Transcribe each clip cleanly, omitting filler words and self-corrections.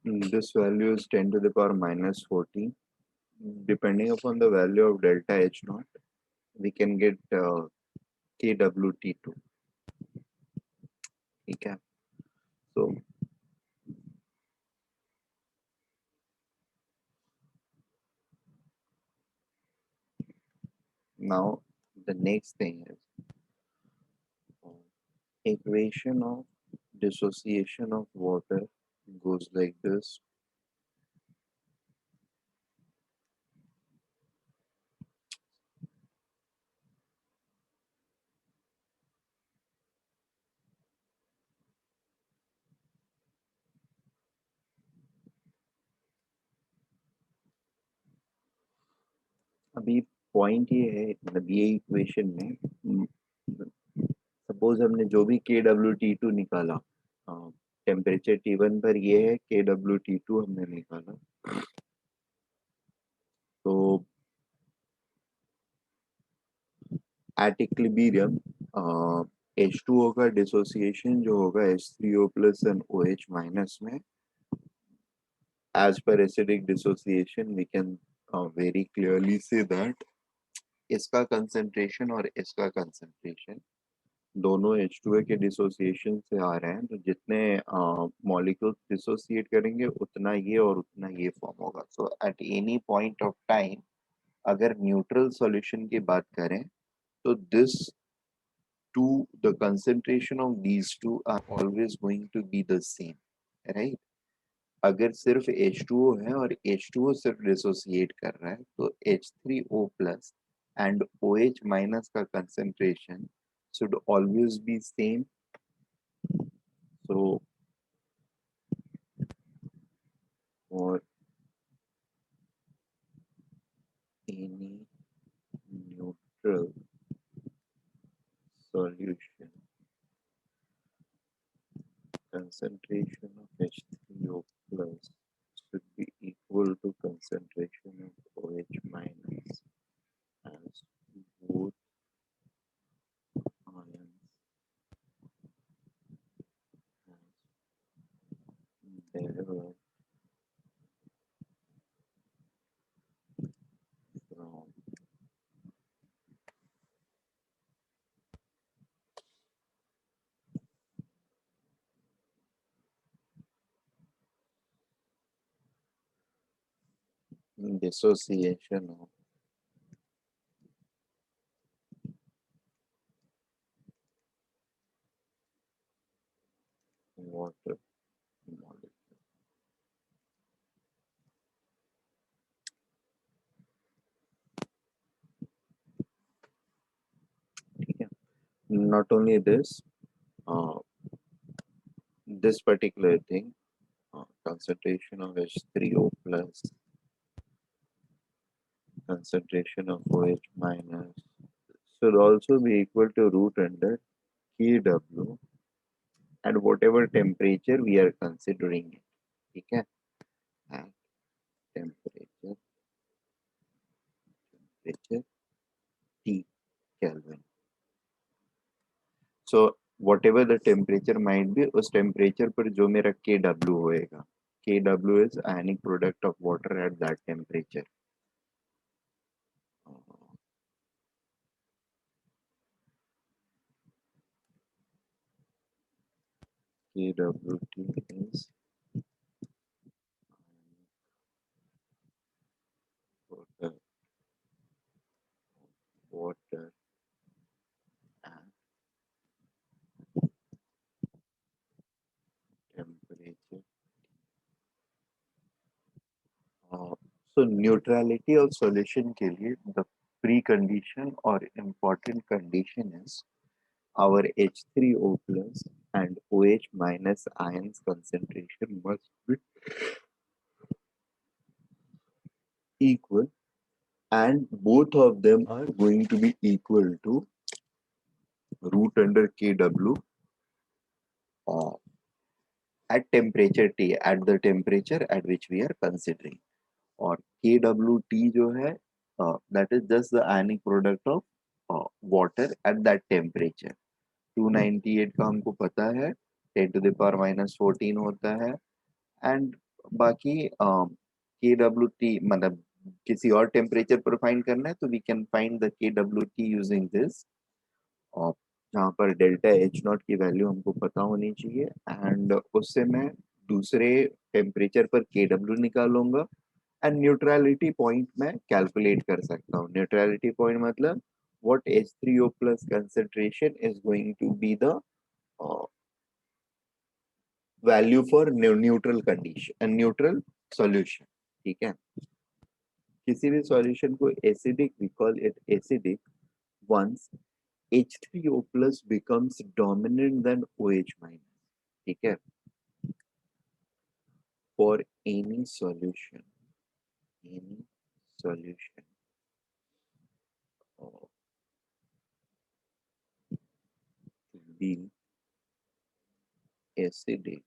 This value is 10 to the power minus 14. Depending upon the value of delta H naught, we can get KWT2. Okay. So now the next thing is equation of dissociation of water goes like this. अभी point ये है मतलब ये equation में suppose हमने जो भी KWT2 निकाला टेम्परेचर T1 पर ये है KWT2 हमने निकाला तो एट इक्विलिब्रियम H2O का डिसोसिएशन जो होगा H3O plus and OH minus में as per acidic dissociation we can very clearly say that इसका कंसंट्रेशन और इसका कंसंट्रेशन दोनों H2A के डिसोसिएशन से आ रहे हैं तो जितने मॉलिक्यूल्स डिसोसिएट करेंगे उतना ये और उतना ये फॉर्म होगा so at any point of time अगर न्यूट्रल सॉल्यूशन की बात करें तो this to the concentration of these two are always going to be the same right अगर सिर्फ H2O है और H2O सिर्फ डिसोसिएट कर रहा है तो H3O plus and OH minus का concentration should always be same. So for any neutral solution, concentration of H3O plus should be equal to concentration of OH minus as both ions as derived from dissociation of water molecule. ठीक है? Not only this, uh, this particular thing, concentration of H3O plus, concentration of OH minus should also be equal to root under Kw at whatever temperature we are considering it. ठीक है? At temperature T Kelvin. So whatever the temperature might be, उस temperature पर जो मेरा Kw होएगा, Kw is ionic product of water at that temperature. KWT is product water at temperature. So neutrality of solution के लिए the precondition or important condition is our H3O plus and OH minus ions concentration must be equal and both of them are going to be equal to root under Kw uh, at temperature T at the temperature at which we are considering और KWT जो है that is just the ionic product of water at that temperature 298 का हमको पता है 10 to the power minus 14 होता है and बाकी के डब्ल्यू टी मतलब किसी और टेम्परेचर पर फाइंड करना है तो वी कैन फाइंड द के डब्ल्यू टी यूजिंग दिस, और जहाँ पर डेल्टा एच नॉट की वैल्यू हमको पता होनी चाहिए, एंड उससे मैं दूसरे टेम्परेचर पर के डब्ल्यू निकालूंगा, एंड न्यूट्रलिटी पॉइंट मैं कैलकुलेट कर सकता हूँ। न्यूट्रलिटी पॉइंट मतलब what H3O plus concentration is going to be the value for neutral condition, neutral solution। ठीक है, किसी भी सॉल्यूशन को acidic, we call it acidic once H3O plus becomes dominant than OH minus। ठीक है, for any solution, any solution to be acidic,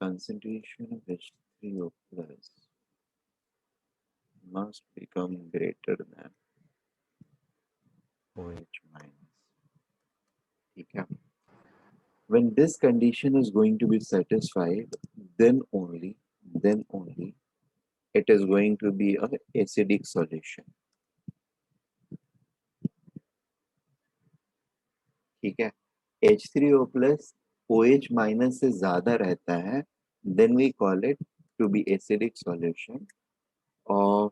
concentration of H3O plus must become greater than OH minus। ठीक है, when this condition is going to be satisfied, then only it is going to be a acidic solution। ठीक है, H3O plus OH minus से ज्यादा रहता है, then we call it to be acidic solution। और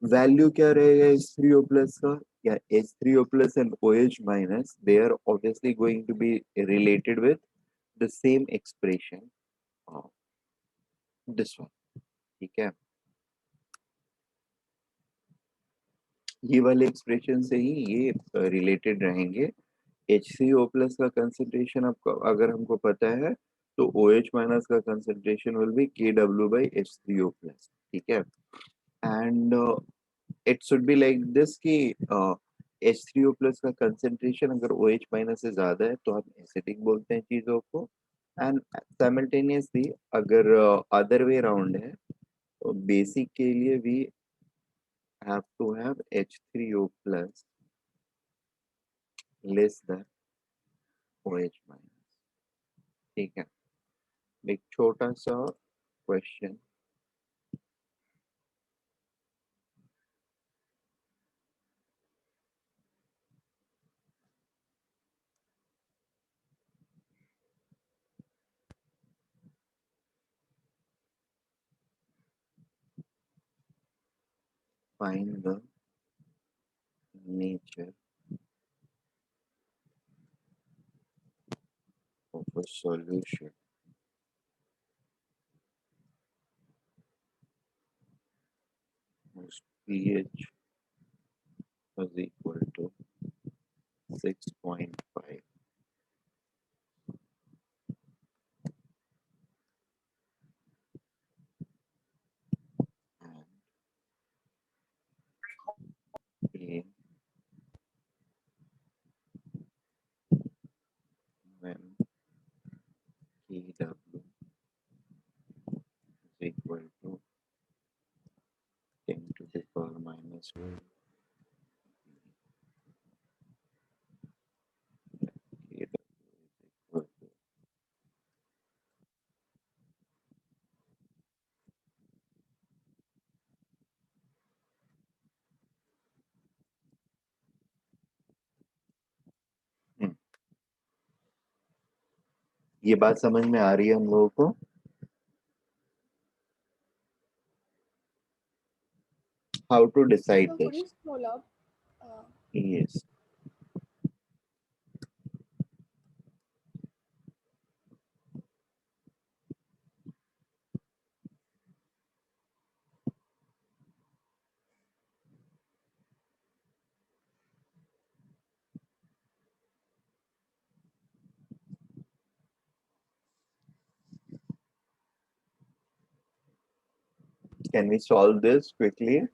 value क्या रहेगा H3O plus का, या H3O plus and OH minus, they are obviously going to be related with the same expression of this one। ठीक है, ये वाले एक्सप्रेशन से ही ये रिलेटेड रहेंगे। HCO प्लस का कंसंट्रेशन आपको अगर हमको पता है तो OH माइनस का concentration will be KW by H3O plus. ठीक है, and it should be like this कि H3O प्लस का कंसंट्रेशन अगर OH माइनस से ज्यादा है तो हम एसिडिक बोलते हैं चीजों को, एंड साइमल्टेनियसली अगर अदर वे राउंड है तो बेसिक के लिए we have to have H3O plus less than OH minus. ठीक है, एक छोटा सा question, find the nature of a solution whose pH is equal to 6.5 and A when KW is equal to 10 to the power minus 1 KW is equal to ये बात समझ में आ रही है हम लोगों को? How to decide So could this? you scroll up? Uh, Yes, can we solve this quickly?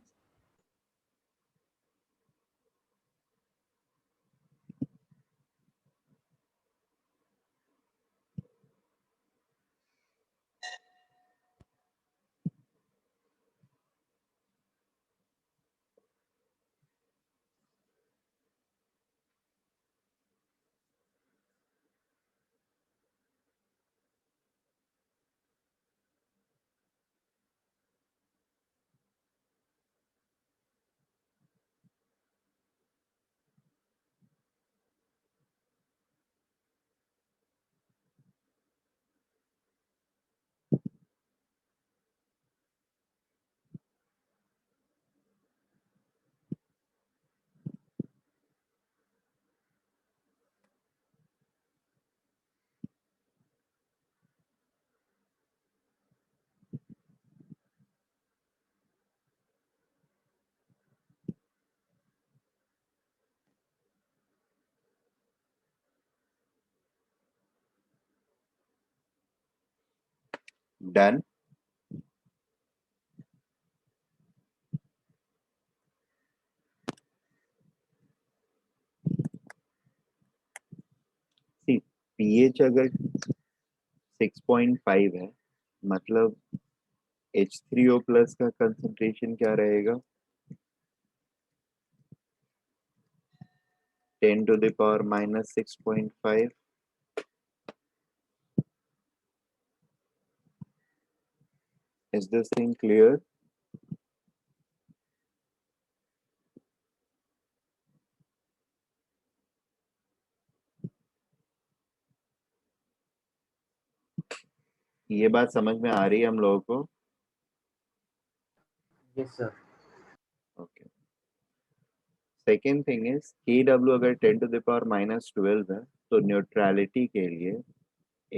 Done. See pH अगर 6.5 है, मतलब H3O प्लस का कंसंट्रेशन क्या रहेगा? 10⁻⁻6.5। Is this thing clear? ये बात समझ में आ रही है हम लोगों को? Yes sir. Okay. Second thing is KW अगर 10⁻⁻12 है तो न्यूट्रलिटी के लिए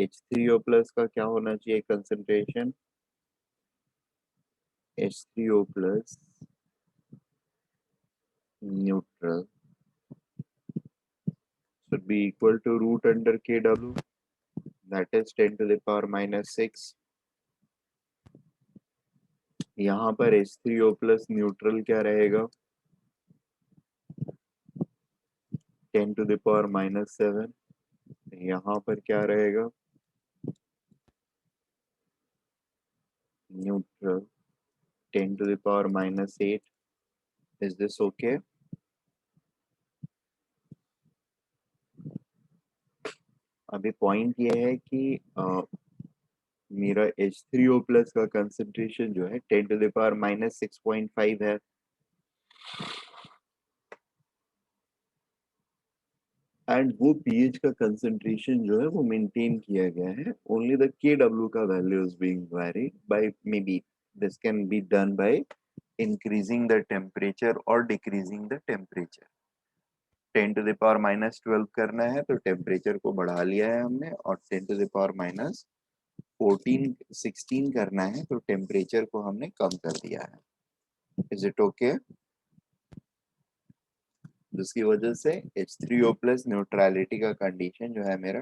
H3O प्लस का क्या होना चाहिए concentration? H3O plus neutral should be equal to root under KW, that is 10⁻⁻6। यहाँ पर H3O प्लस न्यूट्रल क्या रहेगा? 10⁻⁻7। यहाँ पर क्या रहेगा? न्यूट्रल 10⁻⁻8। Is this okay? अभी पॉइंट ये है कि मेरा H3O प्लस का कंसेंट्रेशन जो है 10⁻⁻6.5 है, एंड वो पीएच का कंसेंट्रेशन जो है वो मेंटेन किया गया है। ओनली द KW का value is being varied by, maybe this can be done by increasing the temperature और डिक्रीजिंग द टेम्परेचर। 10⁻⁻12 करना है तो टेम्परेचर को बढ़ा लिया है हमने, और 10⁻⁻16 करना है तो टेम्परेचर को हमने कम कर दिया है। Is it okay? जिसकी वजह से H3O प्लस न्यूट्रलिटी का कंडीशन जो है मेरा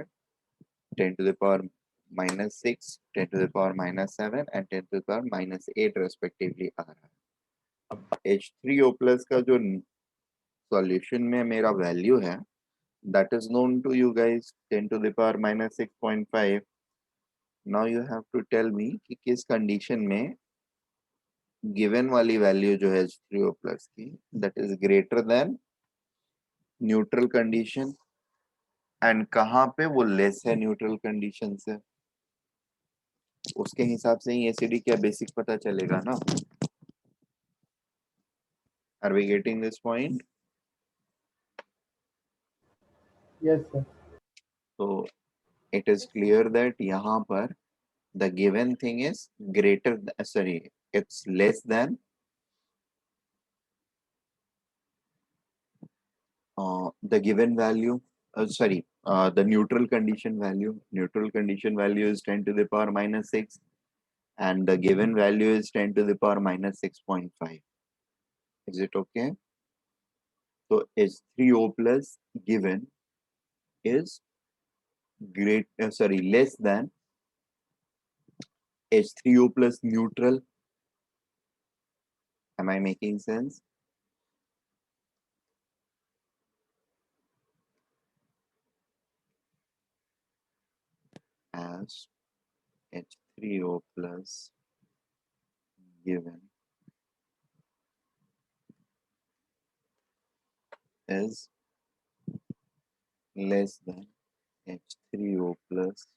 10⁻⁻6, 10⁻⁻7 एंड 10⁻⁻8 रेस्पेक्टिवली आ रहा है। अब H3O प्लस का जो सॉल्यूशन में मेरा वैल्यू है that is known to you guys, 10⁻⁻6.5। now you have to tell me कि किस कंडीशन में गिवन वाली वैल्यू जो है H3O प्लस की that is greater than neutral condition, and कहाँ पे वो लेस है न्यूट्रल कंडीशन से। उसके हिसाब से ही एसिडी क्या बेसिक पता चलेगा ना। Are we getting this point? Yes sir. तो इट इज क्लियर दैट यहाँ पर the given thing is greater sorry, it's less than the given value, sorry, the neutral condition value. Neutral condition value is 10⁻⁻6 and the given value is 10⁻⁻6.5. is it okay? So H3O plus given is less than H3O plus neutral. Am I making sense? As H3O plus given is less than H3O plus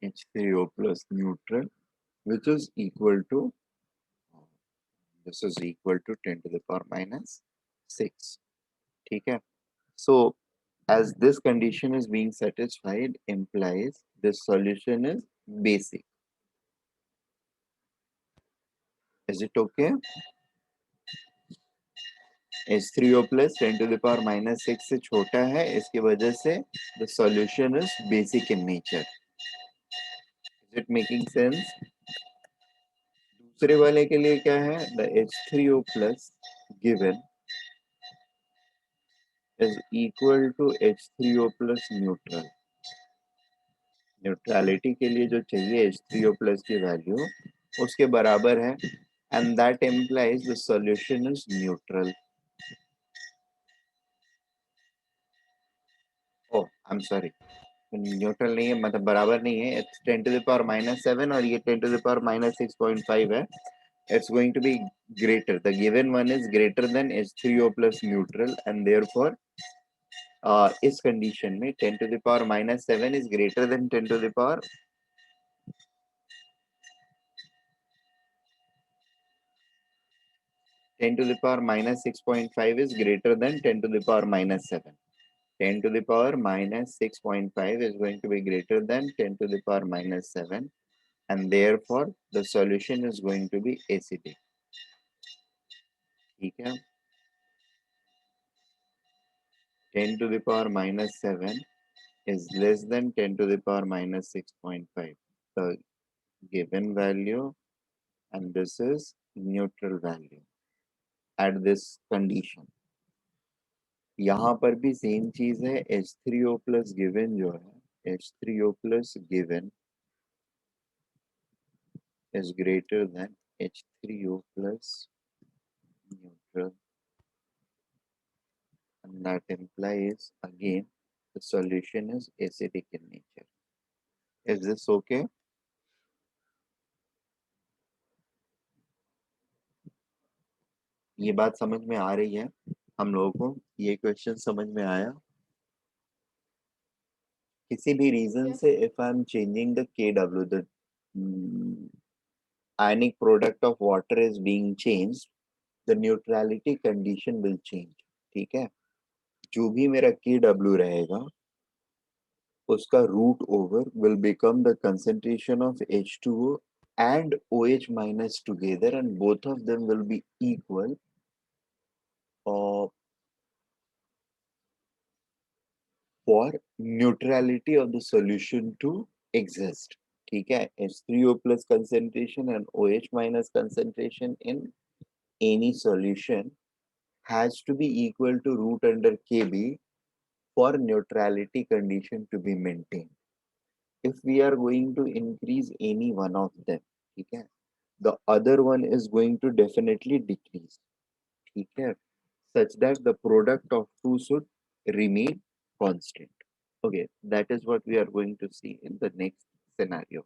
H3O plus neutral, which is equal to, this is equal to 10⁻⁻6. ठीक है? So as this condition is being satisfied implies this solution is basic. Is it okay? H3O plus 10⁻⁻6 से छोटा है, इसकी वजह से the solution is basic in nature. Is it making sense? दूसरे वाले के लिए क्या है? The H3O plus given is equal to H3O plus neutral. Neutrality के लिए जो चाहिए H3O प्लस की वैल्यू उसके बराबर है, and that implies the solution is neutral. Oh I am sorry, neutral नहीं है, मतलब बराबर नहीं है। इट्स 10 टू द पावर -7 और ये 10 टू द पावर -6.5 है। It's going to be greater. The given one is greater than H3O plus neutral, and therefore, इस condition में 10 to the power -7 is greater than 10 to the power 10 to the power -6.5 is greater than 10 to the power -7. 10 to the power -6.5 is going to be greater than 10 to the power -7, and therefore the solution is going to be acidic. ठीक है? 10 to the power -7 is less than 10 to the power -6.5. The given value, and this is neutral value at this condition. यहाँ पर भी same चीज है, H3O plus given जो है, H3O plus given is greater than H3O plus neutral, and that implies again the solution is acidic in nature. Is this okay? ये बात समझ में आ रही है हम लोगों को? ये क्वेश्चन समझ में आया? किसी भी रीजन Yes. से if I'm changing the KW, the ionic product of water is being changed, the neutrality condition will change. ठीक है? जो भी मेरा KW रहेगा उसका root over will become the concentration of H2O and OH minus together, and both of them will be equal for neutrality of the solution to exist. ठीक है? H3O plus concentration and OH minus concentration in any solution has to be equal to root under Kb for neutrality condition to be maintained. If we are going to increase any one of them, ठीक है, the other one is going to definitely decrease. ठीक है, such that the product of two should remain constant. Okay, that is what we are going to see in the next scenario.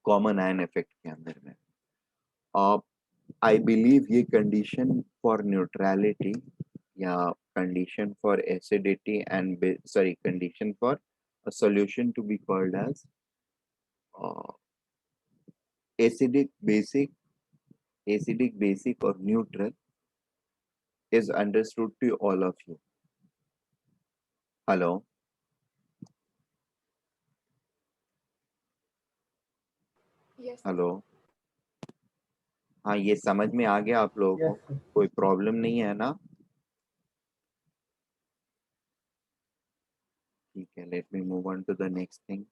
Common ion effect के अंदर में I believe ये condition for neutrality या condition for acidity and condition for a solution to be called as uh, acidic, basic or neutral is understood to all of you. Hello? Yes. Hello? हाँ, ये समझ में आ गया आप लोगों Yes, को? sir. कोई प्रॉब्लम नहीं है ना? ठीक है, let me move on to the next thing.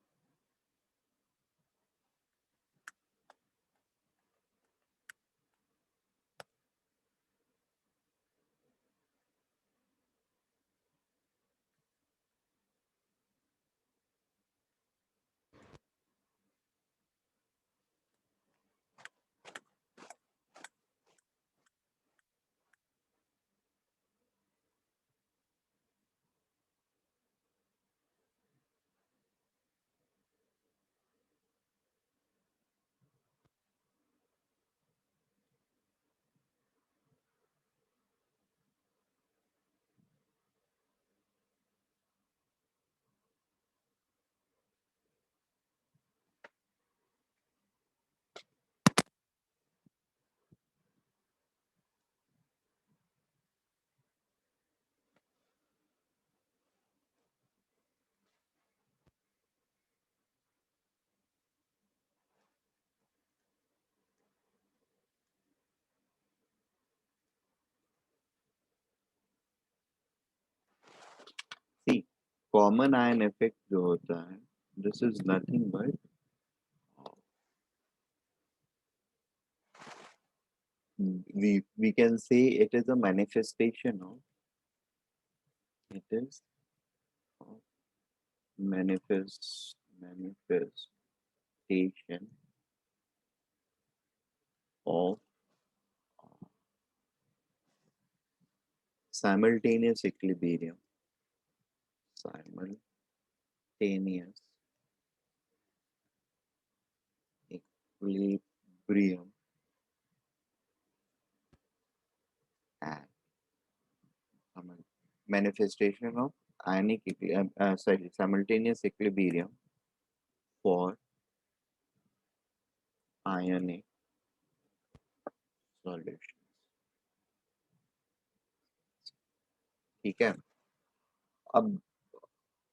See, common ion effect जो होता है this is nothing but we can say it is a manifestation of it is a manifestation of simultaneous equilibrium simultaneous equilibrium at manifestation of simultaneous equilibrium for ionic solution. ठीक है, अब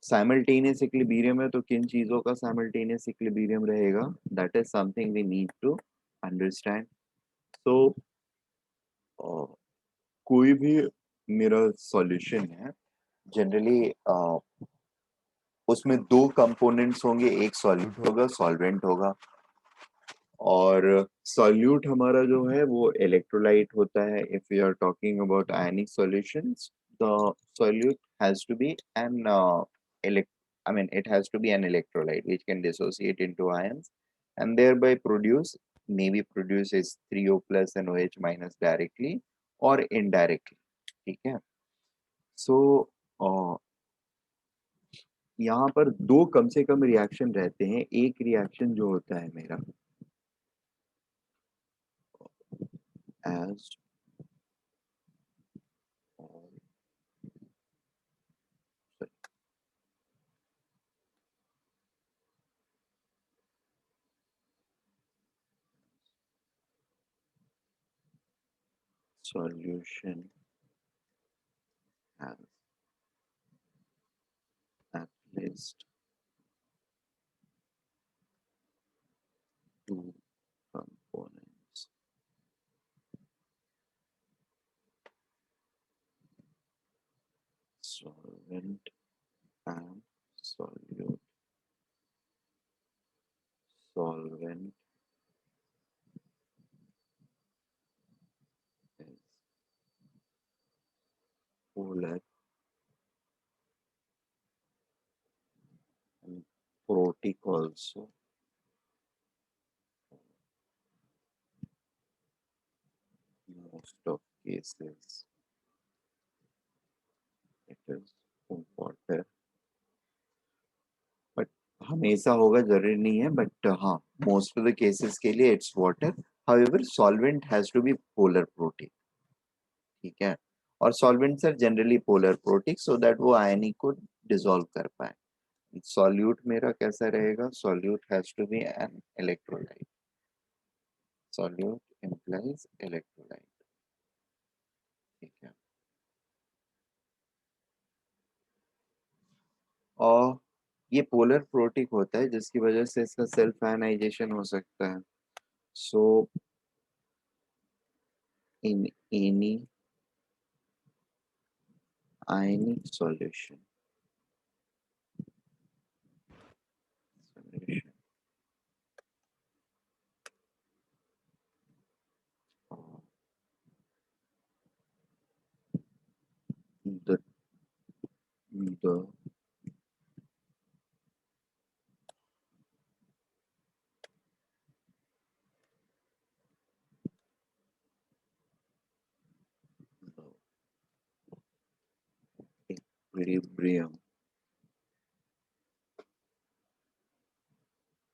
simultaneous equilibrium है तो किन चीजों का simultaneous equilibrium रहेगा, that is something we need to understand. So कोई भी मेरा सॉल्यूशन है जनरली उसमें दो कंपोनेंट्स होंगे, एक सॉल्यूट होगा सॉल्वेंट होगा, और सॉल्यूट हमारा जो है वो इलेक्ट्रोलाइट होता है. If we are talking about ionic solutions, the solute has to be an I mean, it has to be an electrolyte which can dissociate into ions and thereby maybe produce H3O plus and OH minus directly or indirectly. ठीक है, so यहाँ पर दो कम से कम reaction रहते हैं. एक reaction जो होता है मेरा as solution has at least two components. Solvent and solute. Solvent is polar and protic also. Most of cases it is water, but हमेशा होगा जरूरी नहीं है, बट हाँ मोस्ट ऑफ द केसेस के लिए it's water. However solvent has to be polar protic. ठीक है, और solvents are generally polar protic so that वो आयनिक को डिसॉल्व कर पाए. सॉल्यूट मेरा कैसा रहेगा, solute has to be an electrolyte. Solute implies electrolyte. ठीक है, और ये पोलर प्रोटिक होता है जिसकी वजह से इसका सेल्फ आयनाइजेशन हो सकता है. So in any ionic solution of the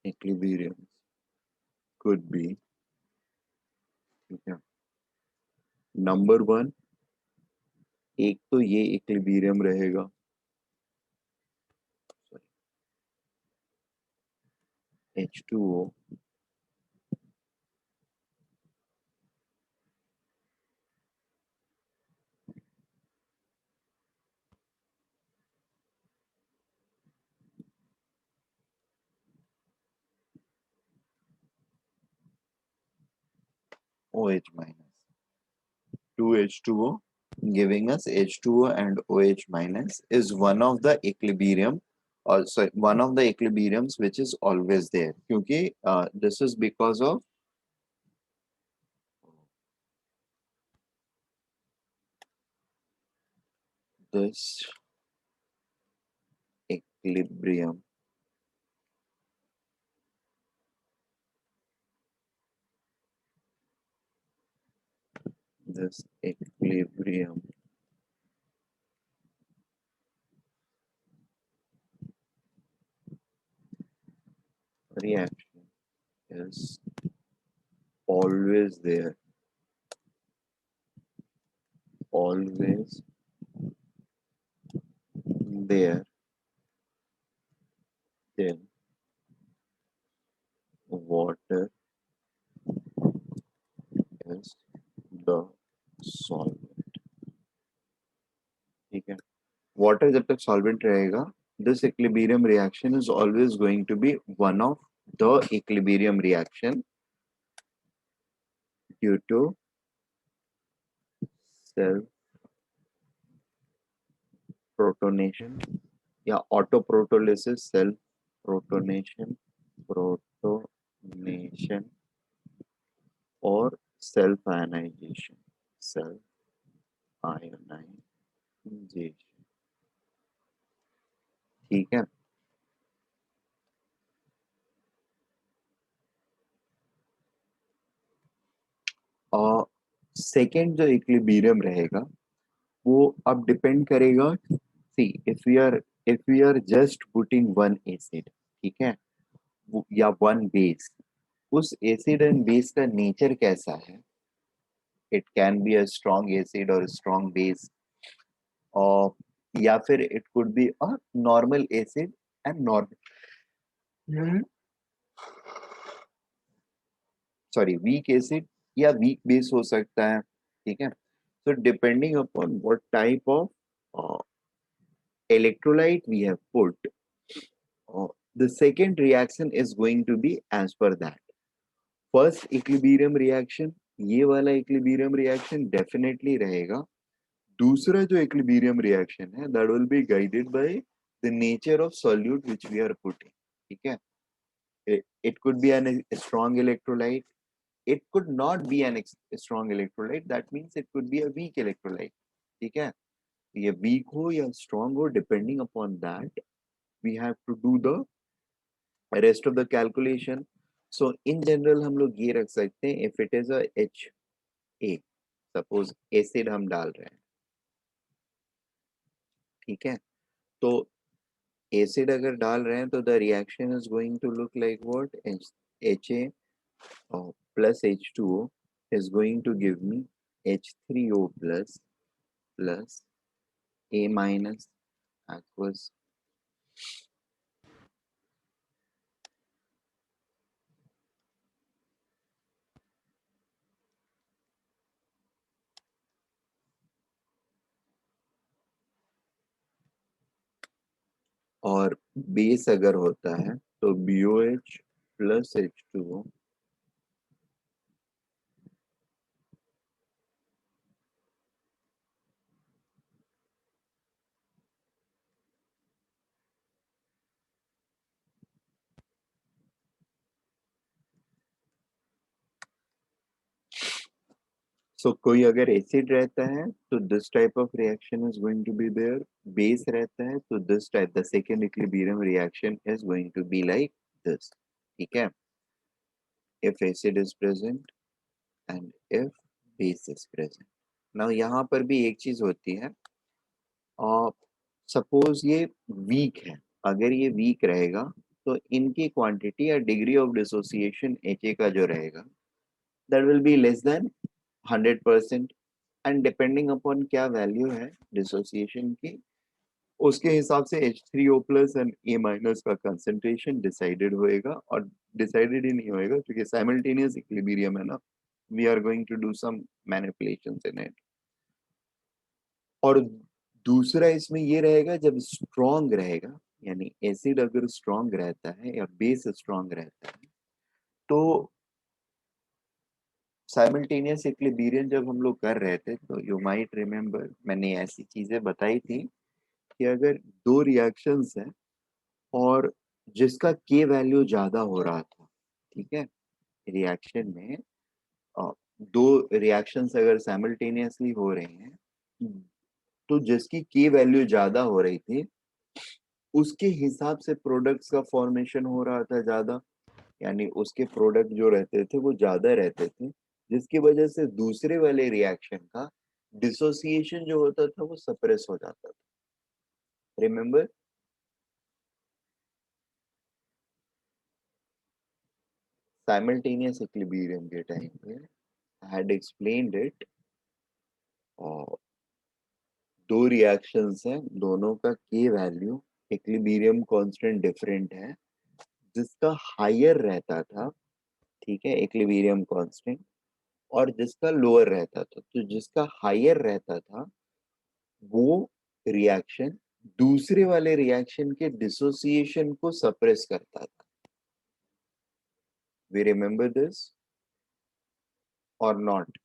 equilibrium could be, ठीक है, नंबर वन एक तो ये इक्विलिब्रियम रहेगा, H2O OH minus 2H2O giving us H2O and OH minus is one of the equilibrium or sorry, one of the equilibriums which is always there, क्योंकि this is because of this equilibrium reaction is always there, always there till water is the solvent. ठीक है, water जब तक solvent रहेगा, this equilibrium reaction is always going to be one of the equilibrium reaction due to self protonation या autoprotolysis, self protonation, protonation or self ionization, self ionization. ठीक है, और second जो इक्विलिब्रियम रहेगा वो अब डिपेंड करेगा, see if we are just putting one acid, ठीक है, या वन बेस, उस एसिड एंड बेस का नेचर कैसा है, it can be a strong acid और स्ट्रॉन्ग बेस, और या फिर it could be a normal acid and normal sorry weak acid या वीक बेस हो सकता है, ठीक है, so depending upon what type of electrolyte we have put, the second reaction is going to be as per that. First equilibrium reaction, ये वाला equilibrium reaction definitely रहेगा. दूसरा जो equilibrium reaction है, that will be guided by the nature of solute which we are putting, ठीक है. It could be a strong electrolyte, it could not be a strong electrolyte, that means it could be a weak electrolyte, ठीक है. ये weak हो या strong हो, depending upon that we have to do the rest of the calculation. So in general हम लोग ये रख सकते हैं, if it is a HA, suppose acid हम डाल रहे हैं, ठीक है, तो acid अगर डाल रहे हैं तो the reaction is going to look like what, HA plus H2O is going to give me H3O plus A minus aqueous. और बेस अगर होता है तो BOH प्लस H2O सो कोई अगर एसिड रहता है तो this type of reaction is going to be there, base रहता है तो this type, the second equilibrium reaction is going to be like this, ठीक है, if acid is present and if base is present. Now यहाँ पर भी एक चीज होती है, और सपोज ये वीक है, अगर ये वीक रहेगा तो इनकी क्वांटिटी या डिग्री ऑफ डिसोसिएशन HA का जो रहेगा that will be less than 100%, and depending upon क्या वैल्यू है डिसोसिएशन की, उसके हिसाब से H3O plus and A minus का कंसेंट्रेशन डिसाइडेड होएगा, और डिसाइडेड ही नहीं होएगा क्योंकि साइमल्टेनियस इक्विलिब्रियम है ना, we are going to do some manipulations in it. और दूसरा इसमें ये रहेगा जब स्ट्रॉन्ग रहेगा, यानी एसिड अगर स्ट्रॉन्ग रहता है या बेस स्ट्रॉन्ग रहता है, तो साइमल्टेनियस इक्विलिब्रियम जब हम लोग कर रहे थे तो यू माइट रिमेम्बर मैंने ऐसी चीजें बताई थी कि अगर दो रिएक्शंस हैं और जिसका के वैल्यू ज्यादा हो रहा था, ठीक है, रिएक्शन में दो रिएक्शंस अगर साइमल्टेनियसली हो रहे हैं, तो जिसकी के वैल्यू ज्यादा हो रही थी उसके हिसाब से प्रोडक्ट्स का फॉर्मेशन हो रहा था ज्यादा, यानी उसके प्रोडक्ट जो रहते थे वो ज्यादा रहते थे, जिसकी वजह से दूसरे वाले रिएक्शन का डिसोसिएशन जो होता था वो सप्रेस हो जाता था। रिमेम्बर, साइमल्टेनियस इक्विलिब्रियम के टाइम पे आई हैड एक्सप्लेन्ड इट, और दो रिएक्शंस हैं, दोनों का के वैल्यू इक्विलिब्रियम कांस्टेंट डिफरेंट है, जिसका हायर रहता था, ठीक है, इक्विलिब्रियम कांस्टेंट, और जिसका लोअर रहता था, तो जिसका हायर रहता था वो रिएक्शन दूसरे वाले रिएक्शन के डिसोसिएशन को सप्रेस करता था। वी रिमेम्बर दिस और नॉट?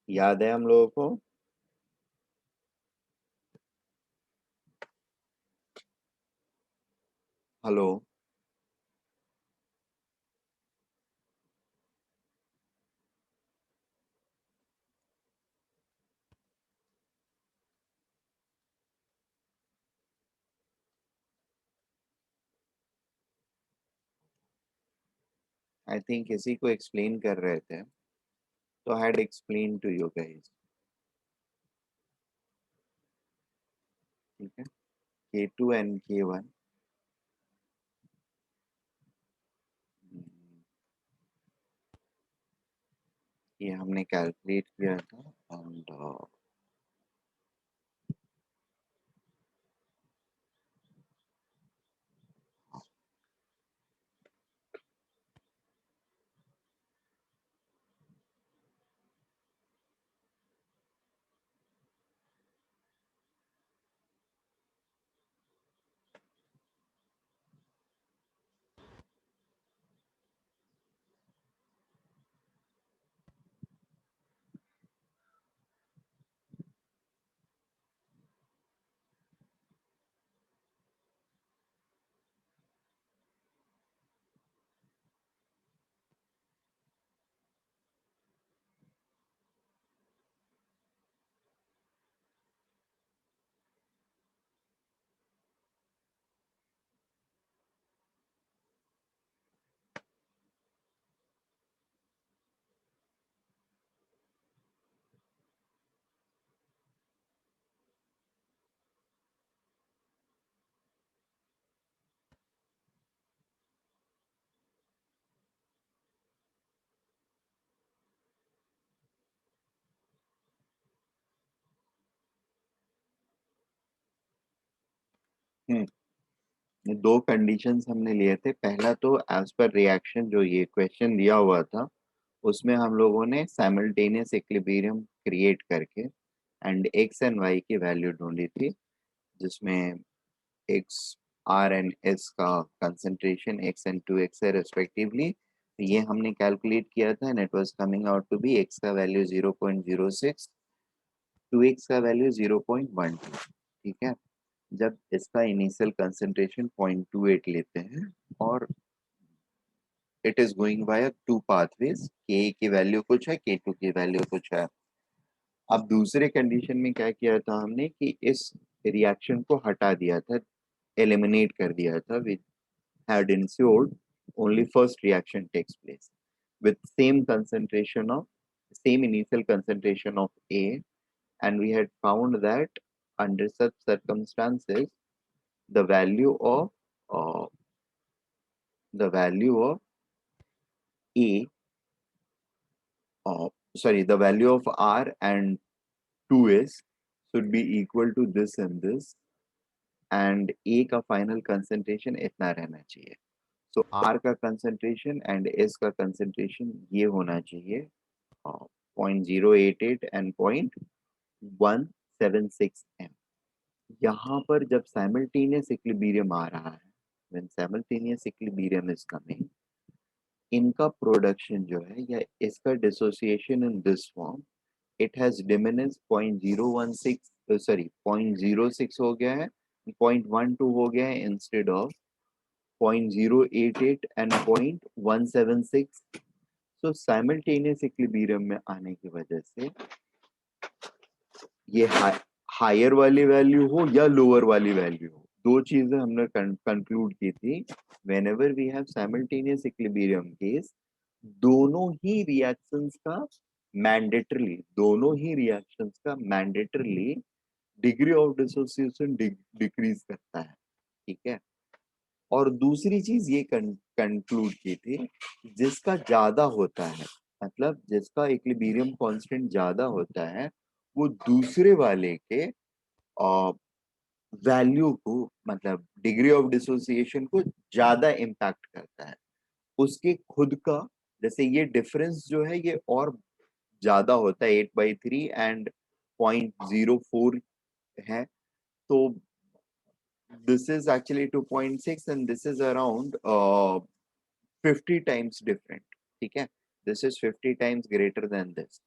याद है हम लोगों को? हेलो, आई थिंक इसी को एक्सप्लेन कर रहे थे, तो I had explain to you guys, ठीक है, K2 एंड K1 ये हमने कैलकुलेट किया था, एंड दो कंडीशंस हमने लिए थे। पहला तो एज पर रिएक्शन जो ये क्वेश्चन दिया हुआ था उसमें हम लोगों ने साइमल्टेनियस इक्विलिब्रियम क्रिएट करके एंड एक्स एंड वाई की वैल्यू ढूंढी थी, जिसमें एक्स आर एंड एस का कंसंट्रेशन एक्स एंड 2x है रिस्पेक्टिवली। ये हमने कैलकुलेट किया था and it was coming out to be x का वैल्यू 0.06, 2x का वैल्यू 0.12, ठीक है। जब इसका इनिशियल कंसंट्रेशन 0.28 लेते हैं और it is going by two pathways, के की वैल्यू कुछ है, K2 की वैल्यू कुछ है। अब दूसरे कंडीशन में क्या किया था हमने कि इस रिएक्शन को हटा दिया था, एलिमिनेट कर दिया था, which had ensured only first reaction takes place with same initial concentration of A, and we had found that under such circumstances the value of uh, the value of A, uh, sorry, the value of R and 2s should be equal to this and this, and A का final concentration इतना रहना चाहिए। सो R का concentration and S का concentration ये होना चाहिए 0.088 and 0.176 m। यहाँ पर जब साइमल्टेनियस इक्विलिब्रियम आ रहा है, when simultaneous equilibrium is coming, इनका प्रोडक्शन जो है या इसका dissociation in this form, it has diminished 0.016 sorry 0.06 हो गया है, 0.12 हो गया है इंस्टेड ऑफ 0.088 एंड 0.176। तो साइमल्टेनियस इक्विलिब्रियम में आने की वजह से ये हायर वाली वैल्यू हो या लोअर वाली वैल्यू हो, दो चीजें हमने कंक्लूड की थी। Whenever we have simultaneous equilibrium case, दोनों ही रिएक्शंस का mandatorily degree of dissociation decrease करता है, ठीक है। और दूसरी चीज ये कंक्लूड की थी, जिसका ज्यादा होता है, मतलब जिसका इक्विलिब्रियम कांस्टेंट ज्यादा होता है, वो दूसरे वाले के वैल्यू को, मतलब डिग्री ऑफ डिसोसिएशन को ज्यादा इम्पैक्ट करता है। उसके खुद का, जैसे ये डिफरेंस जो है ये और ज्यादा होता है 8/3 एंड 0.04 है, तो this is actually 2.6 and this is around 50 times different, ठीक है। this is 50 times greater than this.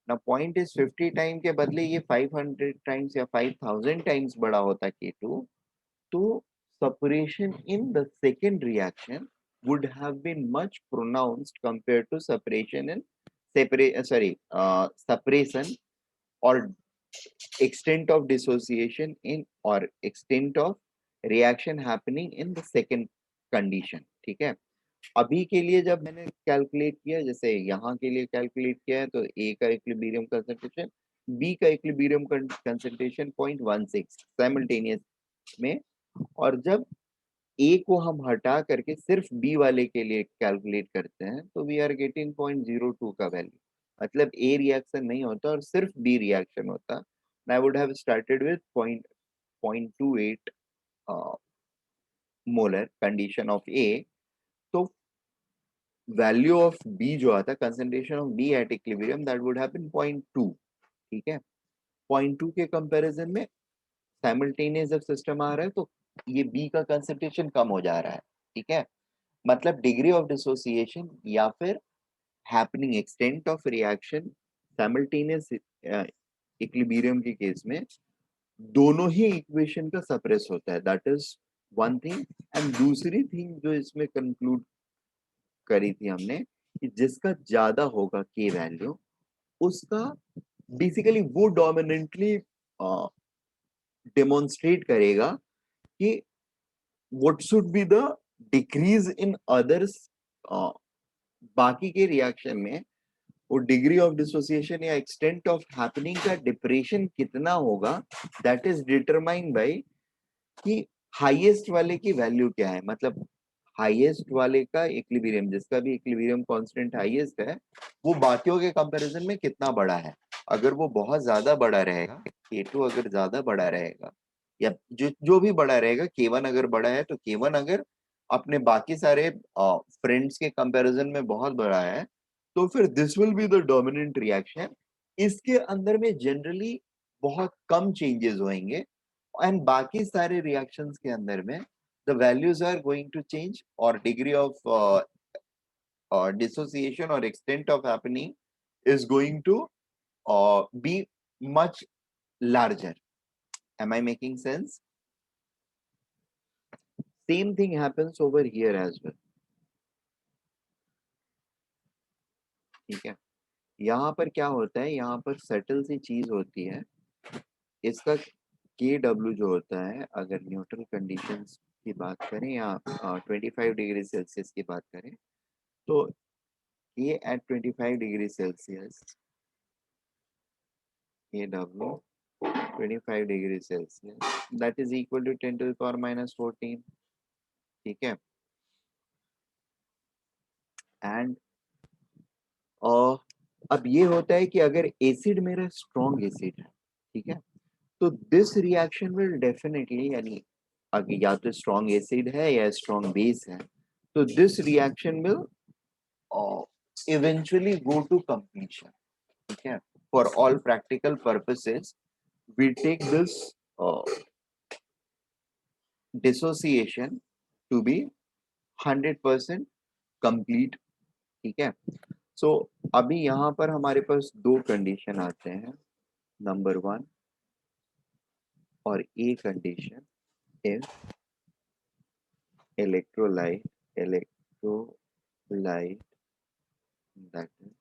now point is 50 time के बदले ये 500 times या 5000 times बड़ा होता K2, तो separation in the second reaction would have been much pronounced compared to separation in separation or extent of dissociation in or extent of reaction happening in the second condition, ठीक है। अभी के लिए जब मैंने कैलकुलेट किया, जैसे यहाँ के लिए कैलकुलेट किया है, तो ए का इक्विलिब्रियम कंसंट्रेशन, बी का इक्विलिब्रियम कंसंट्रेशन 0.16 साइमल्टेनियस में, और जब ए को हम हटा करके सिर्फ बी वाले के लिए कैलकुलेट करते हैं, तो वी आर गेटिंग 0.02 का वैल्यू, मतलब ए रिएक्शन नहीं होता और सिर्फ बी रिएक्शन होता। I would have started with 0.28 molar condition of A, तो वैल्यू ऑफ बी जो आता, concentration of B at equilibrium, that would have been 0.2, ठीक है। 0.2 के कंपैरिजन में साइमल्टेनियस जब सिस्टम आ रहा है तो ये बी का कंसंट्रेशन कम हो जा रहा है, ठीक है। मतलब डिग्री ऑफ डिसोसिएशन या फिर happening extent of reaction simultaneous equilibrium के केस में दोनों ही इक्वेशन का सप्रेस होता है, that is one thing. And दूसरी थिंग जो इसमें कंक्लूड करी थी हमने, कि जिसका ज्यादा होगा के वैल्यू, उसका बेसिकली वो डोमिनेंटली डेमोन्स्ट्रेट करेगा कि what should be the decrease in others, बाकी के रिएक्शन में वो डिग्री ऑफ डिसोसिएशन या एक्सटेंट ऑफ हैपनिंग का डिप्रेशन कितना होगा, दैट इज डिटरमाइंड बाय कि हाईएस्ट वाले की वैल्यू क्या है। मतलब हाईएस्ट वाले का इक्विलिब्रियम, जिसका भी इक्विलिब्रियम कांस्टेंट हाईएस्ट है, वो बाकियों के कंपैरिजन में कितना बड़ा है। अगर वो बहुत ज्यादा बड़ा रहेगा, K2 अगर ज्यादा बड़ा रहेगा, या जो भी बड़ा रहेगा, K1 अगर बड़ा है, तो K1 अगर अपने बाकी सारे फ्रेंड्स के कंपैरिजन में बहुत बड़ा है, तो फिर this will be the dominant reaction. इसके अंदर में जनरली बहुत कम चेंजेस होंगे, एंड बाकी सारे रिएक्शंस के अंदर में the values are going to change, or degree of dissociation or extent of happening is going to be much larger. Am I making sense? Same thing happens over here as well, ठीक है। यहाँ पर क्या होता है, यहाँ पर subtle सी चीज होती है, इसका KW जो होता है, अगर न्यूट्रल कंडीशंस की बात करें या 25 डिग्री सेल्सियस की बात करें, तो ये at 25 degree Celsius KW 25 degree Celsius, that is equal to 10 to the power minus 14, ठीक है। एंड अब ये होता है कि अगर एसिड मेरा स्ट्रॉन्ग एसिड है, ठीक है, तो दिस रिएक्शन विल डेफिनेटली, यानी अगर या तो स्ट्रॉन्ग एसिड है या स्ट्रॉन्ग बेस है, तो this reaction will eventually go to completion, ठीक है। For all practical purposes we take this dissociation to be 100% complete, ठीक है। सो अभी यहाँ पर हमारे पास दो कंडीशन आते हैं। Number one, or A condition if electrolyte that is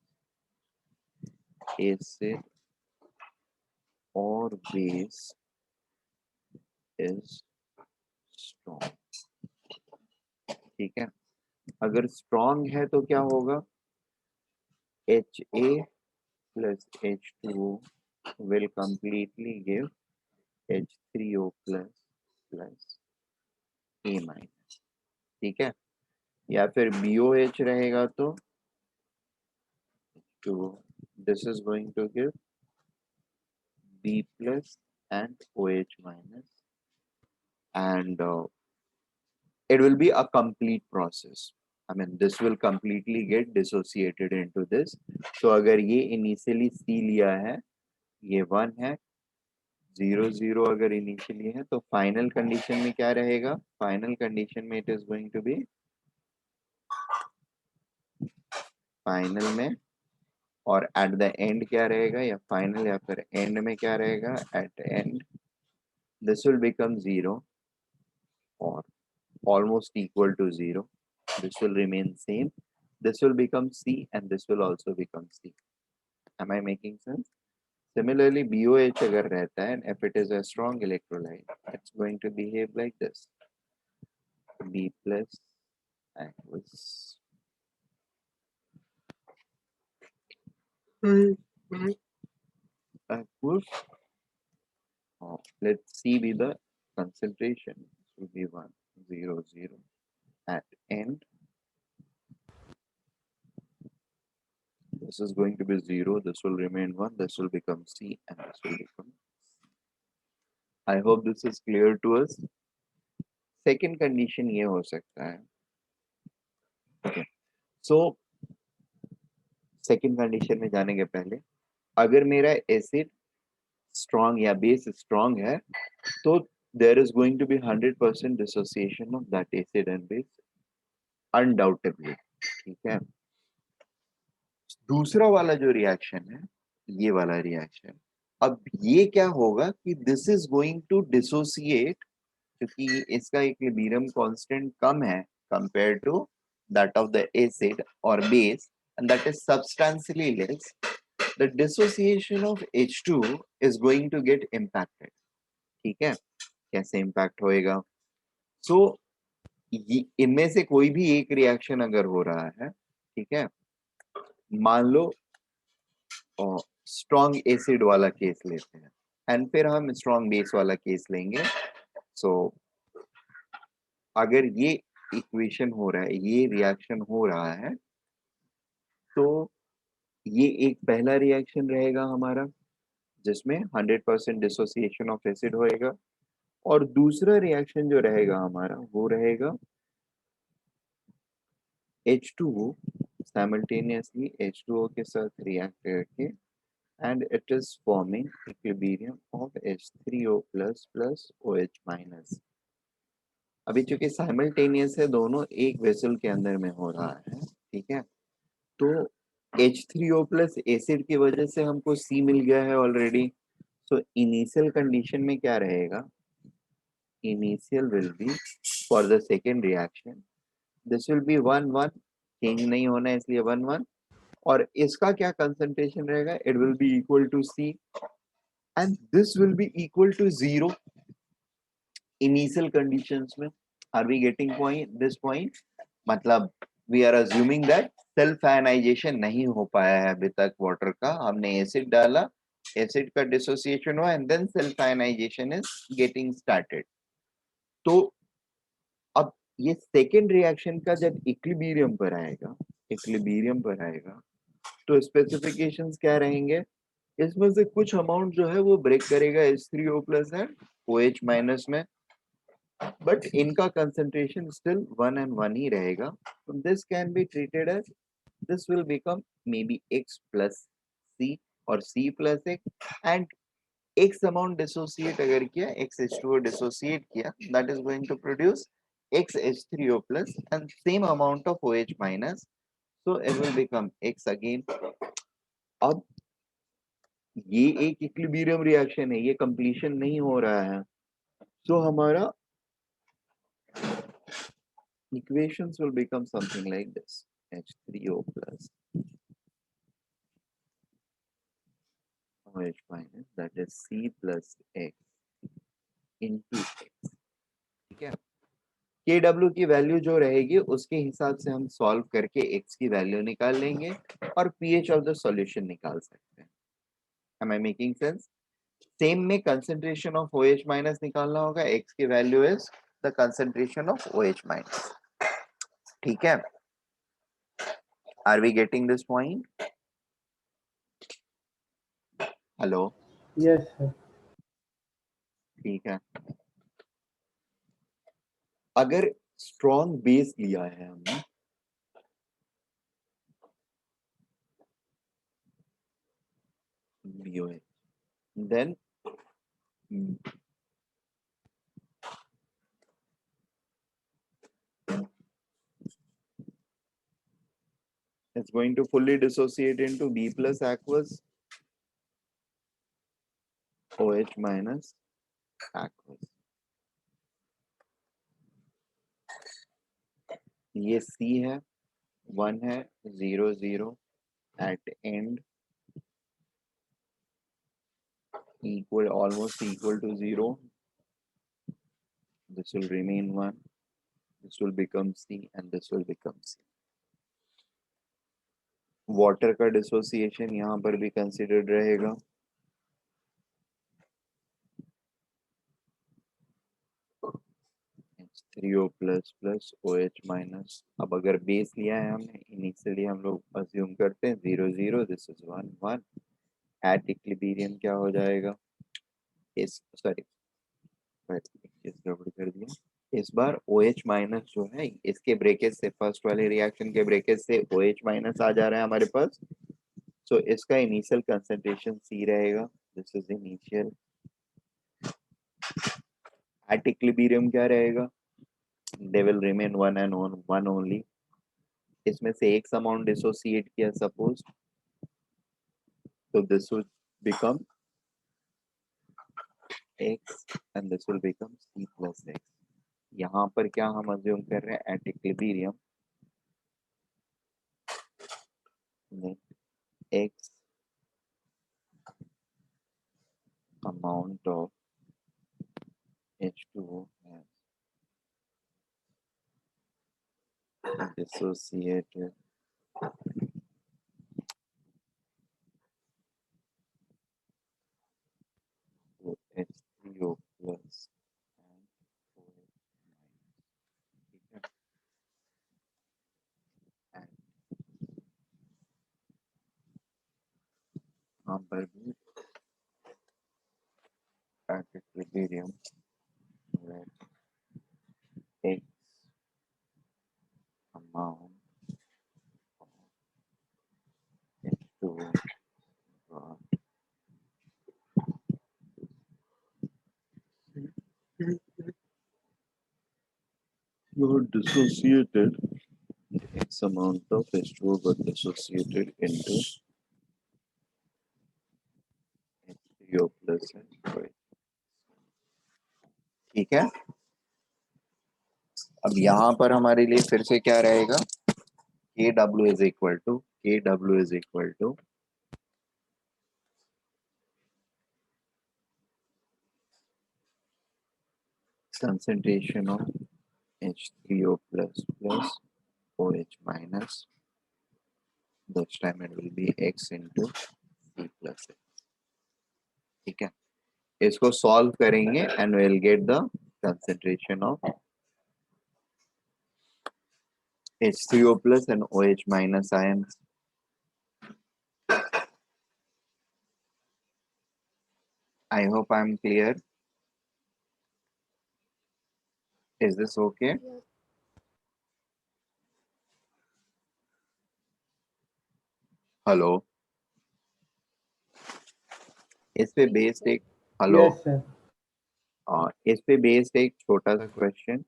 acid or base is strong. ठीक है, अगर strong है तो क्या होगा, Ha plus H2O will completely give H3O plus A minus. ठीक है, या फिर BOH रहेगा तो this is going to give B plus and OH minus, and it will be a complete process. I mean, this will completely get dissociated into this. So अगर ये initially C लिया है, ये 1 है, 0 0 अगर initially है, तो final condition में क्या रहेगा? Final condition में it is going to be final में, और at the end क्या रहेगा, या final या फिर end में क्या रहेगा? At the end this will become 0 or almost equal to 0. This will remain same. This will become C and this will also become C. Am I making sense? Similarly, BOH अगर रहता है, and if it is a strong electrolyte, it's going to behave like this. B plus aqueous. Aqueous. Let's see be the concentration. This will be 1 0 0 at end. This is going to be 0, this will remain 1, this will become C and this will become C. I hope this is clear to us. Second condition ये हो सकता है. Okay. So second condition में जाने के पहले, अगर मेरा acid strong या base strong है, तो there is going to be 100% dissociation of that acid and base, undoubtedly. ठीक है. दूसरा वाला जो रिएक्शन है, ये वाला रिएक्शन, अब ये क्या होगा कि this is going to dissociate, क्योंकि इसका इक्विलिब्रियम कांस्टेंट कम है compare to that of the acid और base, and that is substantially less. The dissociation of H2 is going to get impacted. ठीक है, कैसे इंपैक्ट होएगा? सो इनमें से कोई भी एक रिएक्शन अगर हो रहा है, ठीक है, मान लो स्ट्रॉन्ग एसिड वाला केस लेते हैं, एंड फिर हम स्ट्रॉन्ग बेस वाला केस लेंगे. सो अगर ये इक्वेशन हो रहा है, ये रिएक्शन हो रहा है, तो ये एक पहला रिएक्शन रहेगा हमारा जिसमें 100% डिसोसिएशन ऑफ एसिड होएगा, और दूसरा रिएक्शन जो रहेगा हमारा वो रहेगा H2O साइमल्टेनियसली H2O के साथ रिएक्ट करके, and it is forming equilibrium of H3O plus OH minus. अभी चूंकि साइमल्टेनियस है, दोनों एक वेसल के अंदर में हो रहा है, ठीक है, तो H3O प्लस एसिड की वजह से हमको C मिल गया है ऑलरेडी. सो इनिशियल कंडीशन में क्या रहेगा, initial will be for the second reaction, this will be 1 1, change नहीं होना है इसलिए 1 1, और इसका क्या कंसंट्रेशन रहेगा, it will be equal to C and this will be equal to 0 initial conditions में. Are we getting this point? मतलब we are assuming that self ionization नहीं हो पाया है अभी तक water का, हमने acid डाला, acid का dissociation हुआ and then self ionization is getting started. तो अब ये second reaction का जब equilibrium पर आएगा, तो specifications क्या रहेंगे, इसमें से कुछ अमाउंट जो है वो ब्रेक करेगा H3O plus and OH minus में, बट इनका कंसंट्रेशन स्टिल 1 and 1 ही रहेगा. तो this can be treated as, this will become may be X plus C और C plus X, and X amount dissociate अगर किया, XH2O डिसोसिएट किया, that is going to produce XH3O plus and same amount of OH minus, so it will become X अगेन. अब ये एक equilibrium reaction है, ये कंप्लीशन नहीं हो रहा है, So हमारा equations will become something like this: H3O plus OH minus, that is C plus X into X. ठीक है, KW की वैल्यू जो रहेगी उसके हिसाब से हम सॉल्व करके X की वैल्यू निकाल लेंगे और pH ऑफ द सॉल्यूशन निकाल सकते हैं. Am I making sense? Same में कंसेंट्रेशन ऑफ OH माइनस निकालना होगा. X की value is the concentration of OH minus. ठीक है, are we getting this point? Hello, Yes, sir. ठीक है. अगर स्ट्रॉन्ग बेस लिया है हमने, BOH, then it's going to fully dissociate into B plus aqueous, OH minus aqueous. ये C है, 1 है, 0 0 at end equal, almost equal to 0. This will remain 1, this will become C and this will become C. Water का dissociation यहाँ पर भी considered रहेगा. H3O plus plus OH minus. अब अगर बेस लिया है हमने, इनिशियली हम लोग अज्यूम करते हैं 0 0, दिस इज 1 1. एट इक्विलिब्रियम क्या हो जाएगा? इस सॉरी, गड़बड़ कर दिया. इस बार OH माइनस जो है इसके ब्रेकेज से, फर्स्ट वाले रिएक्शन के ब्रेकेज से OH माइनस आ जा रहा है हमारे पास. सो इसका इनिशियल कंसंट्रेशन C रहेगा. This is initial. Eight equilibrium क्या रहेगा? They will remain one and one only. इसमें से एक अमाउंट डिसोसिएट किया सपोज, तो this will become X and this will become C plus X. यहाँ पर क्या हम अज्यूम कर रहे हैं? At equilibrium X amount of H2O has dissociated to H3O plus and OH minus. ठीक है, and यहाँ पर भी at equilibrium let X amount of H2O got dissociated. X amount of H2O got dissociated into H3O plus and OH. ठीक है, अब यहाँ पर हमारे लिए फिर से क्या रहेगा? KW is equal to concentration of H3O plus plus OH minus. This time it will be X into C plus X. ठीक है, इसको सॉल्व करेंगे and we'll get the concentration of H3O plus and OH minus ions. I hope I'm clear. Is this okay? Yes. Hello, इस पे based एक, hello, Yes, sir. इस पे based एक छोटा सा question.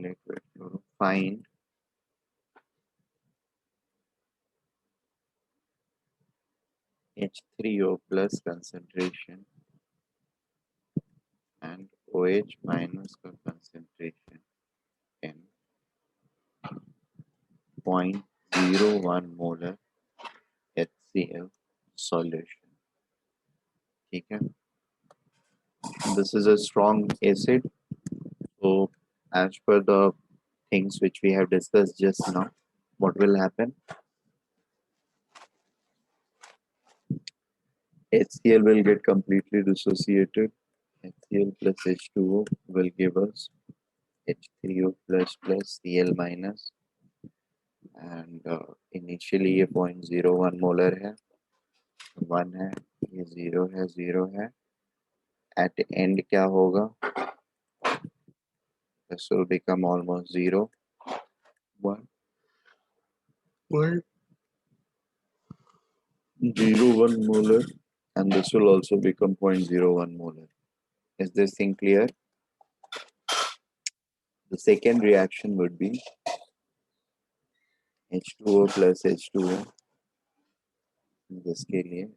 liquid fluoro. Find H3O plus concentration and OH minus का concentration in 0.01 molar HCl solution. ठीक है. This is a strong acid. So as per the things which we have discussed just now, what will happen? HCl will get completely dissociated. HCl plus H2O will give us H3O plus plus Cl minus, and initially ये 0.01 molar है, 1 है, ये 0 है, 0 है. At end क्या होगा? This will become almost 0, 1, 0.01 molar, and this will also become 0.01 molar. Is this thing clear? The second reaction would be H2O plus H2O. जिसके लिए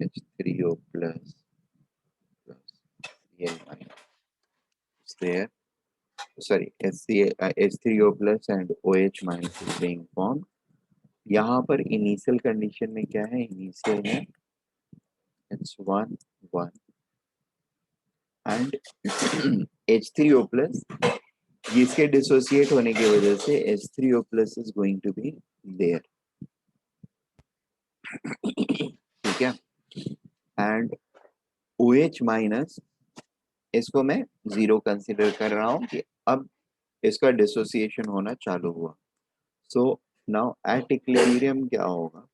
H3O plus Cl minus is there. Sorry, H3O plus and OH minus is being formed. यहाँ पर initial condition में क्या है? Initial में H1 1 and H3O plus, जिसके dissociate होने की वजह से H3O plus is going to be there. ठीक है. And OH minus इसको मैं 0 कंसिडर कर रहा हूँ कि अब इसका डिसोसिएशन होना चालू हुआ. सो नाउ एट इक्विलिब्रियम क्या होगा?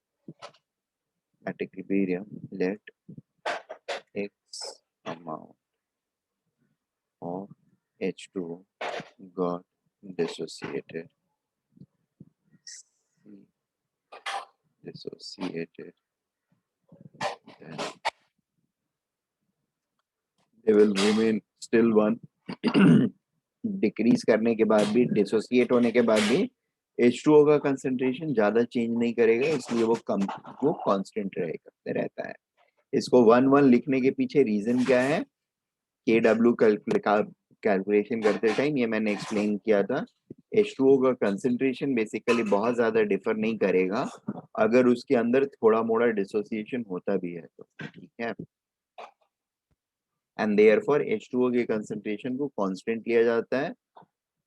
At equilibrium let x amount of H2O got dissociated. Dissociated. Then they will remain still 1. Decrease करने के बाद भी, डिसोसिएट होने के बाद भी H2O का कंसंट्रेशन ज्यादा चेंज नहीं करेगा, इसलिए वो कांस्टेंट रहता है. इसको 1 लिखने के पीछे रीजन क्या है? KW कैलकुलेशन करते टाइम ये मैंने एक्सप्लेन किया था. H2O का कंसंट्रेशन बेसिकली बहुत ज्यादा डिफर नहीं करेगा अगर उसके अंदर थोड़ा मोड़ा डिसोसिएशन होता भी है तो. ठीक है. एंड देयरफॉर H2O के कंसंट्रेशन को कांस्टेंट लिया जाता है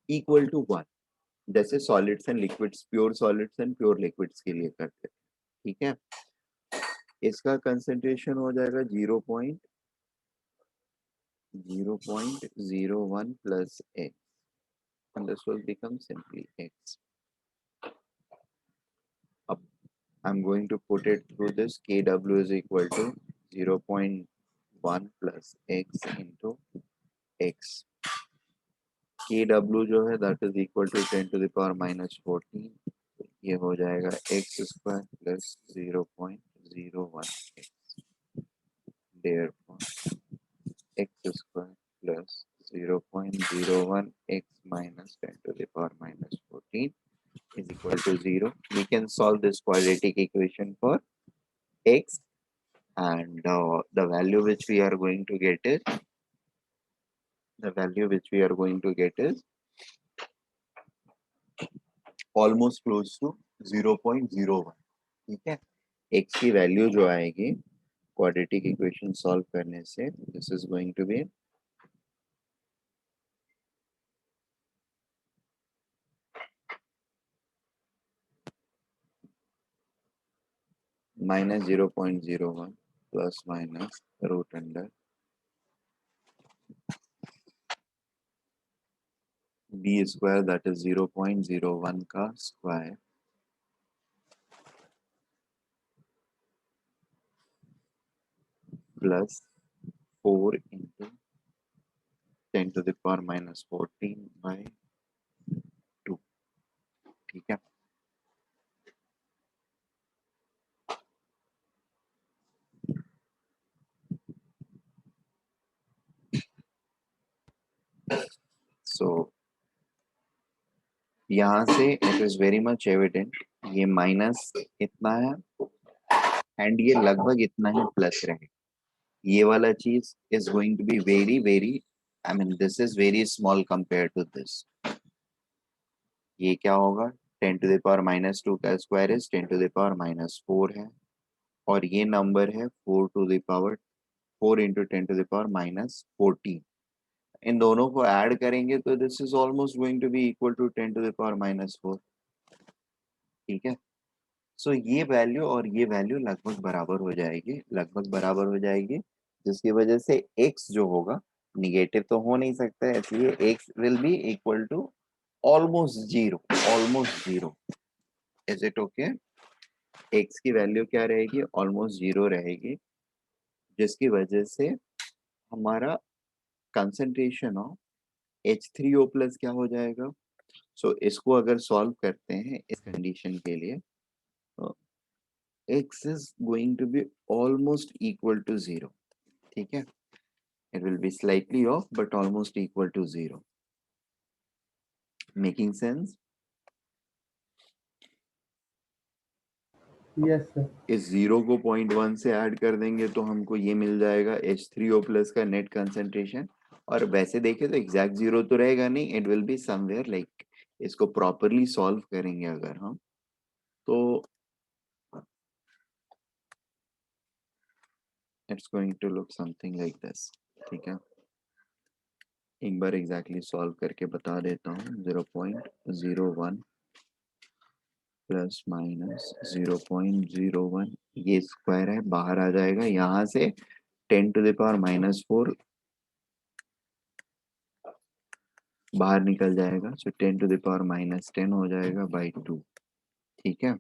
इक्वल टू 1, जैसे solids and liquids, pure solids and pure liquids के लिए करते हैं. ठीक है. इसका कंसंट्रेशन हो जाएगा 0.01 plus x, and this will become simply x. Up, I'm going to put it through this. Kw is equal to 0.1 plus x into x. Kw जो है that is equal to 10 to the power minus 14. ये हो जाएगा x square plus 0.01 x. Therefore, x square plus 0.01 x minus 10 to the power minus 14 is equal to 0. We can solve this quadratic equation for x, and the value which we are going to get is almost close to 0.01. ठीक है. x की value जो आएगी quadratic equation solve करने से, this is going to be minus 0.01 plus minus root under b square, that is 0.01 का square plus 4 into 10 to the power minus 14 by 2. ठीक है. So यहाँ से it is very much evident ये minus इतना है एंड ये लगभग इतना ही प्लस रहेगा। ये वाला चीज is going to be very very, I mean this is very small compare to this. ये क्या होगा, 10⁻⁻² का स्क्वायर इज 10⁻⁻4 है, और ये नंबर है 4 इंटू 10⁻⁻14। इन दोनों को ऐड करेंगे तो this is almost going to be equal to 10⁻⁻4। ठीक है, सो ये वैल्यू और ये वैल्यू लगभग बराबर हो जाएगी, लगभग बराबर हो जाएगी, जिसकी वजह से x जो होगा निगेटिव तो हो नहीं सकता है, इसलिए x will be equal to almost zero, almost zero. Is it okay? x की वैल्यू क्या रहेगी, ऑलमोस्ट जीरो रहेगी, जिसकी वजह से हमारा कंसंट्रेशन ऑफ H3O प्लस क्या हो जाएगा। सो इसको अगर सॉल्व करते हैं इस कंडीशन के लिए, तो x is going to be almost equal to 0। ठीक है, it will be slightly off but almost equal to 0। Making sense? Yes, sir. इस 0 को 0.1 से ऐड कर देंगे तो हमको ये मिल जाएगा H3O प्लस का नेट कंसंट्रेशन। और वैसे देखें तो एग्जैक्ट 0 तो रहेगा नहीं, it will be somewhere like, इसको प्रॉपरली सॉल्व करेंगे अगर हम, तो it's going to look something like this. ठीक है, एक बार एग्जैक्टली सॉल्व करके बता देता हूँ। 0.01 प्लस माइनस 0.01, ये स्क्वायर है, बाहर आ जाएगा, यहाँ से 10⁻⁻4 बाहर निकल जाएगा, सो 10⁻⁻10 हो जाएगा बाई 2। ठीक है,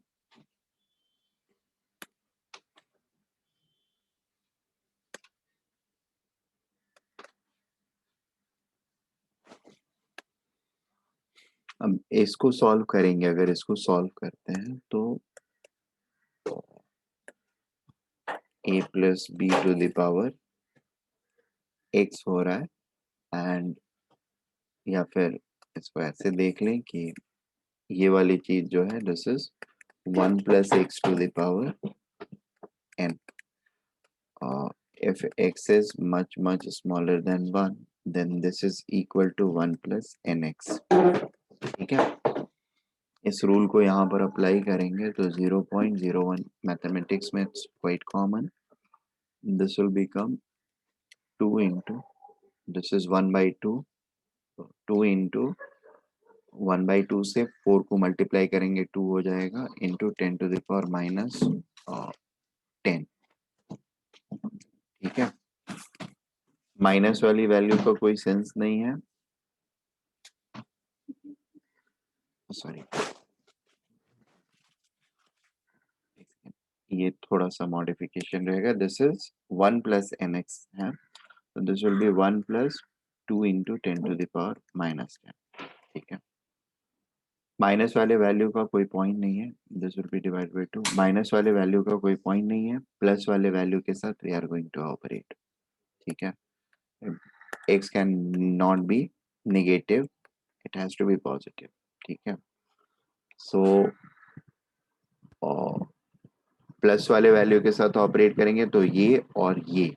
अब इसको सॉल्व करेंगे, अगर इसको सॉल्व करते हैं तो a plus b to the power x हो रहा है, एंड या फिर इसको ऐसे देख लें कि ये वाली चीज जो है this is 1 plus x to the power n। If x is much smaller than 1, then this is equal to 1 plus nx। ठीक है, इस रूल को यहाँ पर अप्लाई करेंगे तो 0.01, मैथमेटिक्स में it's quite common, this will become 2 into, this is 1/2, 2 into 1/2 से 4 को मल्टीप्लाई करेंगे 2 हो जाएगा, इंटू 10⁻⁻10। ठीक है, माइनस वाली वैल्यू का कोई सेंस नहीं है, सॉरी ये थोड़ा सा मॉडिफिकेशन रहेगा, दिस इज 1 प्लस nx है, तो this will be 1 plus 2 into 10⁻⁻10। ठीक है, माइनस वाले वैल्यू का कोई पॉइंट नहीं है, this will be divide by 2। Minus वाले वैल्यू का कोई पॉइंट नहीं है, प्लस वाले वैल्यू के साथ we are going to operate. ठीक है, x can not be negative, it has to be positive. ठीक है, सो प्लस वाले वैल्यू के साथ ऑपरेट करेंगे तो ये और ये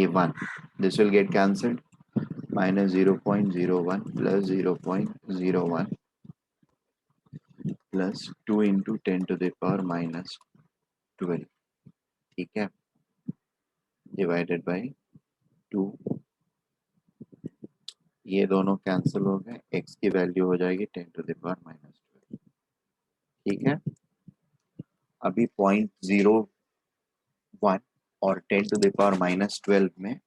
1, this will get cancelled, minus 0.01 plus 0.01 plus 2 into 10⁻⁻12। ठीक है, डिवाइडेड बाई 2, ये दोनों कैंसिल हो गए, x की वैल्यू हो जाएगी 10⁻⁻12। ठीक है, अभी 0.01 और 10⁻⁻12 में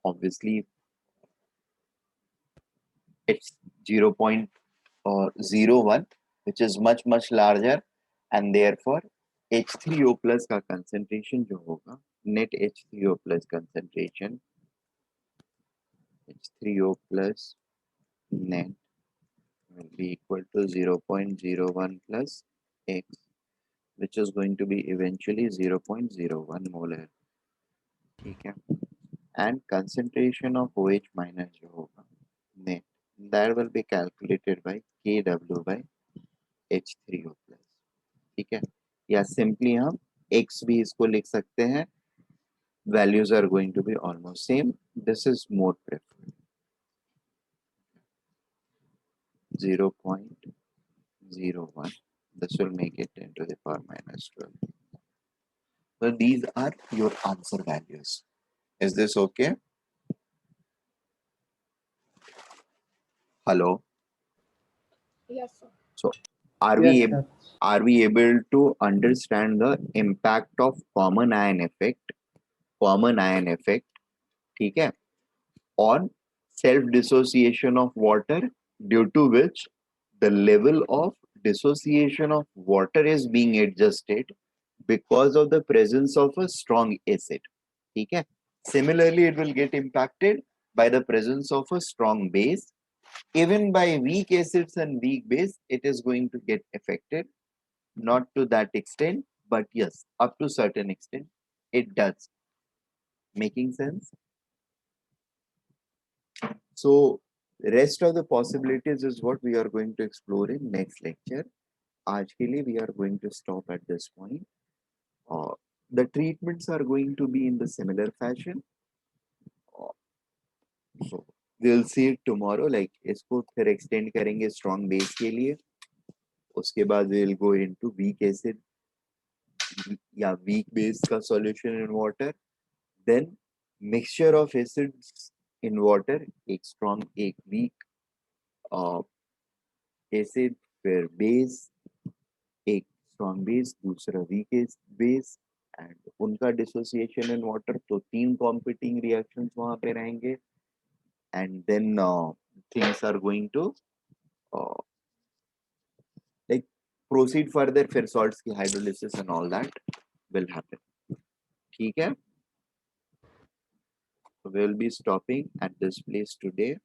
obviously it's 0.01 which is much larger, and therefore H3O plus का concentration जो होगा, net H3O plus concentration, H3O plus net will be equal to 0.01 plus X, which is going to be eventually 0.01 molar। ठीक है, and concentration of OH minus जो होगा net that will be calculated by Kw by H3O plus. ठीक है, या simply हम x भी इसको लिख सकते हैं, values are going to be almost same. This is more preferred. 0.01. This will make it 10 to the power minus 12. So these are your answer values. Is this okay? Hello. Yes, sir. So are Yes, sir. we able to understand the impact of common ion effect? Common ion effect, ठीक है, on self dissociation of water, due to which the level of dissociation of water is being adjusted because of the presence of a strong acid. ठीक है, similarly it will get impacted by the presence of a strong base. Even by weak acids and weak base, it is going to get affected, not to that extent, but yes, up to certain extent it does. Making sense? So rest of the possibilities is what we are going to explore in next lecture. आज के लिए we are going to stop at this point. The treatments are going to be in the similar fashion. So we'll see it tomorrow. Like इसको फिर extend करेंगे strong base के लिए. उसके बाद we'll go into weak acid या weak base का solution in water. Then mixture of acids in water, एक strong एक weak acid, फिर base, एक strong base दूसरा weak base, and उनका dissociation in water, तो 3 competing reactions वहां पे रहेंगे. And then things are going to uh, like proceed further, फिर salts की hydrolysis and all that will happen. ठीक है, so we'll be stopping at this place today.